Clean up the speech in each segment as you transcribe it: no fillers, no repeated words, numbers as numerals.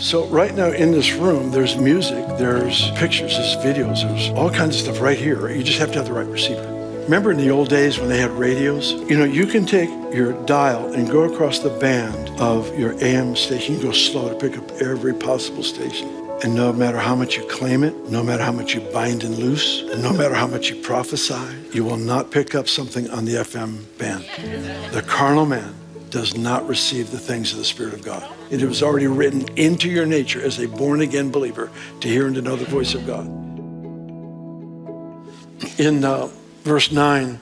So right now in this room, there's music, there's pictures, there's videos, there's all kinds of stuff right here. You just have to have the right receiver. Remember in the old days when they had radios? You know, you can take your dial and go across the band of your AM station. You can go slow to pick up every possible station. And no matter how much you claim it, no matter how much you bind and loose, and no matter how much you prophesy, you will not pick up something on the FM band. The carnal man does not receive the things of the Spirit of God. It was already written into your nature as a born-again believer to hear and to know the voice of God. In verse 9,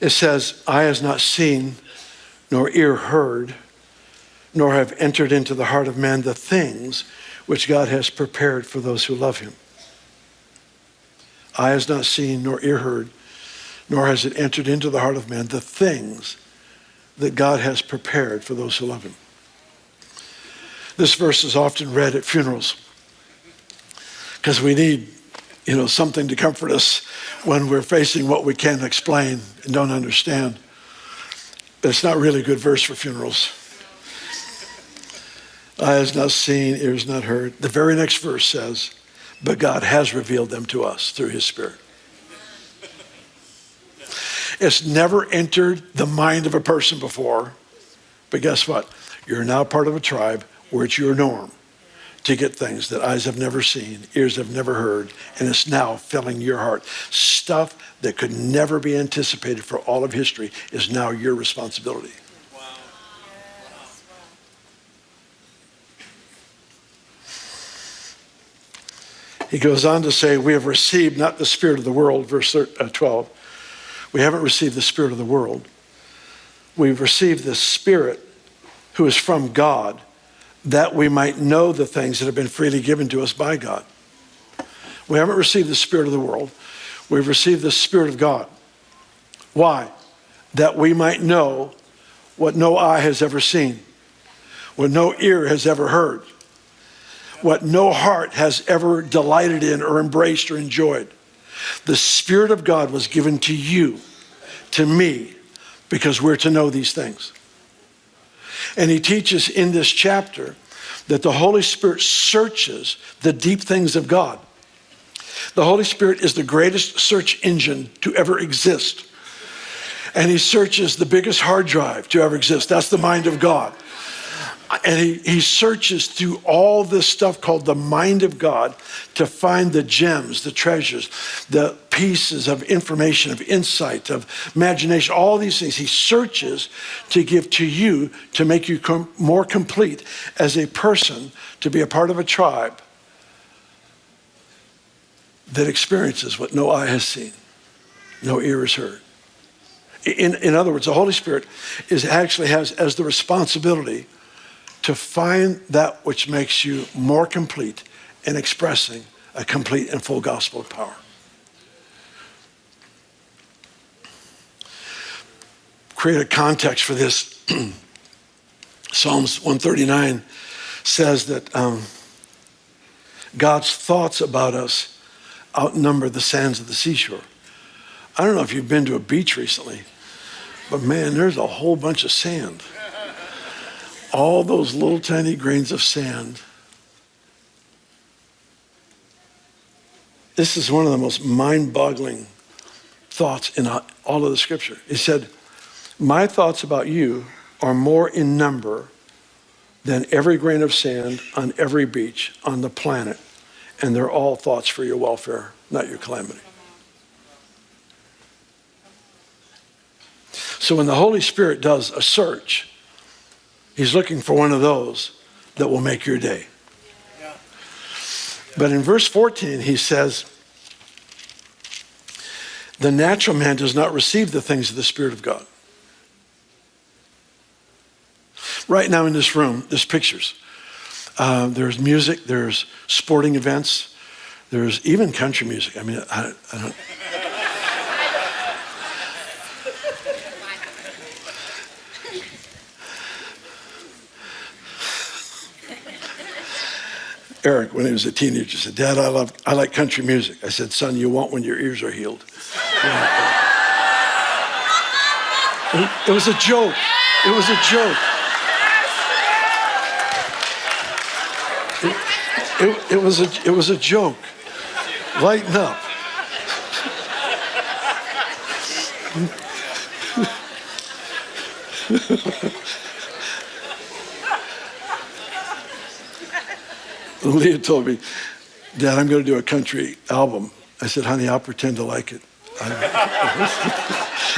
it says, eye has not seen, nor ear heard, nor have entered into the heart of man the things which God has prepared for those who love him. Eye has not seen, nor ear heard, nor has it entered into the heart of man the things that God has prepared for those who love him. This verse is often read at funerals because we need, something to comfort us when we're facing what we can't explain and don't understand. But it's not really a good verse for funerals. Eye has not seen, ears not heard. The very next verse says, but God has revealed them to us through his Spirit. It's never entered the mind of a person before, but guess what? You're now part of a tribe where it's your norm to get things that eyes have never seen, ears have never heard, and it's now filling your heart. Stuff that could never be anticipated for all of history is now your responsibility. Wow. He goes on to say, we have received not the spirit of the world, verse 12. We haven't received the spirit of the world. We've received the Spirit who is from God, that we might know the things that have been freely given to us by God. We haven't received the spirit of the world. We've received the Spirit of God. Why? That we might know what no eye has ever seen, what no ear has ever heard, what no heart has ever delighted in or embraced or enjoyed. The Spirit of God was given to you, to me, because we're to know these things. And he teaches in this chapter that the Holy Spirit searches the deep things of God. The Holy Spirit is the greatest search engine to ever exist. And he searches the biggest hard drive to ever exist. That's the mind of God. And he searches through all this stuff called the mind of God to find the gems, the treasures, the pieces of information, of insight, of imagination, all these things. He searches to give to you to make you more complete as a person, to be a part of a tribe that experiences what no eye has seen, no ear has heard. In other words, the Holy Spirit actually has as the responsibility to find that which makes you more complete in expressing a complete and full gospel of power. Create a context for this. Psalms 139 says that God's thoughts about us outnumber the sands of the seashore. I don't know if you've been to a beach recently, but man, there's a whole bunch of sand. All those little tiny grains of sand. This is one of the most mind-boggling thoughts in all of the scripture. He said, my thoughts about you are more in number than every grain of sand on every beach on the planet. And they're all thoughts for your welfare, not your calamity. So when the Holy Spirit does a search, he's looking for one of those that will make your day. Yeah. But in verse 14, he says, the natural man does not receive the things of the Spirit of God. Right now in this room, there's pictures. There's music, there's sporting events, there's even country music. I mean, I don't... Eric, when he was a teenager, said, Dad, I like country music. I said, son, you won't when your ears are healed. It was a joke. It was a joke. It was a joke. Lighten up. Leah told me, Dad, I'm going to do a country album. I said, honey, I'll pretend to like it.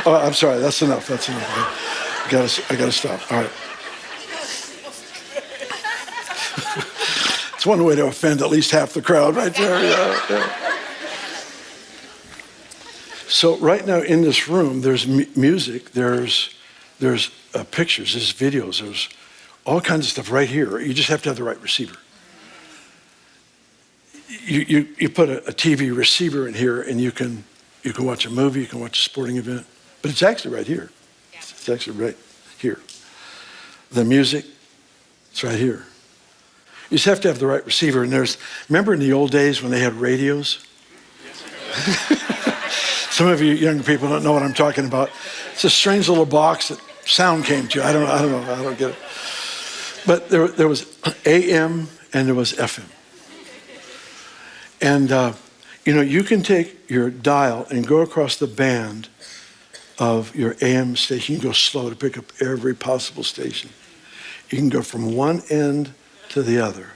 Oh, I'm sorry. That's enough. That's enough. I got to stop. All right. It's one way to offend at least half the crowd right there. Yeah. So right now in this room, there's music, there's pictures, there's videos, there's all kinds of stuff right here. You just have to have the right receiver. You put a TV receiver in here and you can watch a movie, you can watch a sporting event, but it's actually right here. It's actually right here. The music, it's right here. You just have to have the right receiver. And remember in the old days when they had radios? Some of you younger people don't know what I'm talking about. It's a strange little box that sound came to. I don't know. I don't get it. But there was AM and there was FM. And, you can take your dial and go across the band of your AM station. You can go slow to pick up every possible station. You can go from one end to the other.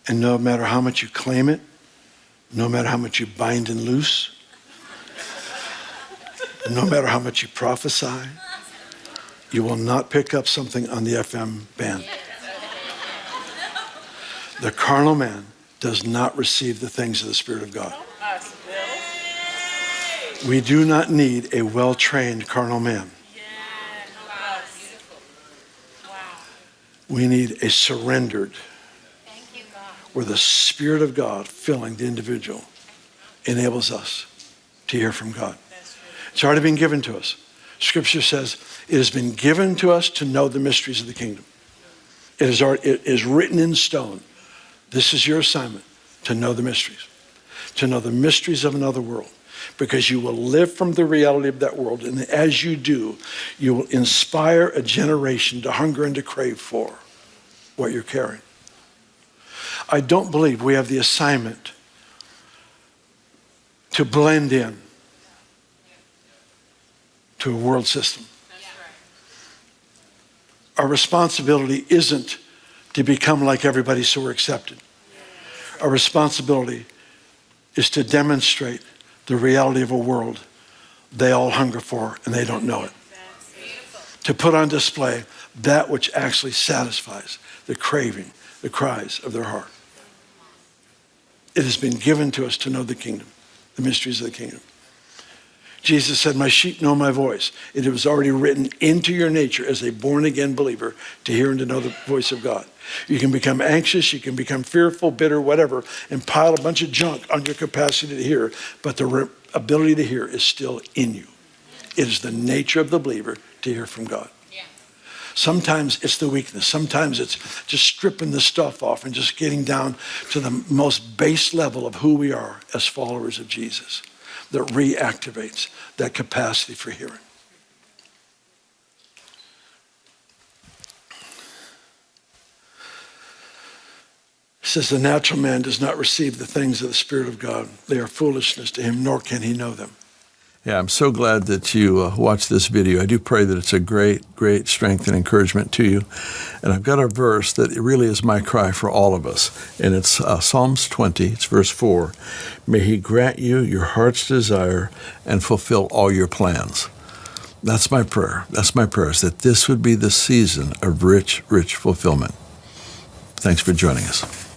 And no matter how much you claim it, no matter how much you bind and loose, no matter how much you prophesy, you will not pick up something on the FM band. The carnal man does not receive the things of the Spirit of God. We do not need a well-trained carnal man. We need a surrendered, where the Spirit of God filling the individual enables us to hear from God. It's already been given to us. Scripture says it has been given to us to know the mysteries of the kingdom. It is written in stone. This is your assignment, to know the mysteries of another world, because you will live from the reality of that world. And as you do, you will inspire a generation to hunger and to crave for what you're carrying. I don't believe we have the assignment to blend in to a world system. Our responsibility isn't to become like everybody so we're accepted. Our responsibility is to demonstrate the reality of a world they all hunger for and they don't know it. To put on display that which actually satisfies the craving, the cries of their heart. It has been given to us to know the kingdom, the mysteries of the kingdom. Jesus said, my sheep know my voice. It was already written into your nature as a born-again believer to hear and to know the voice of God. You can become anxious, you can become fearful, bitter, whatever, and pile a bunch of junk on your capacity to hear, but the ability to hear is still in you. It is the nature of the believer to hear from God. Sometimes it's the weakness. Sometimes it's just stripping the stuff off and just getting down to the most base level of who we are as followers of Jesus that reactivates that capacity for hearing. It says the natural man does not receive the things of the Spirit of God. They are foolishness to him, nor can he know them. Yeah, I'm so glad that you watched this video. I do pray that it's a great, great strength and encouragement to you. And I've got a verse that really is my cry for all of us. And it's Psalms 20, it's verse 4. May he grant you your heart's desire and fulfill all your plans. That's my prayer. That's my prayer, is that this would be the season of rich, rich fulfillment. Thanks for joining us.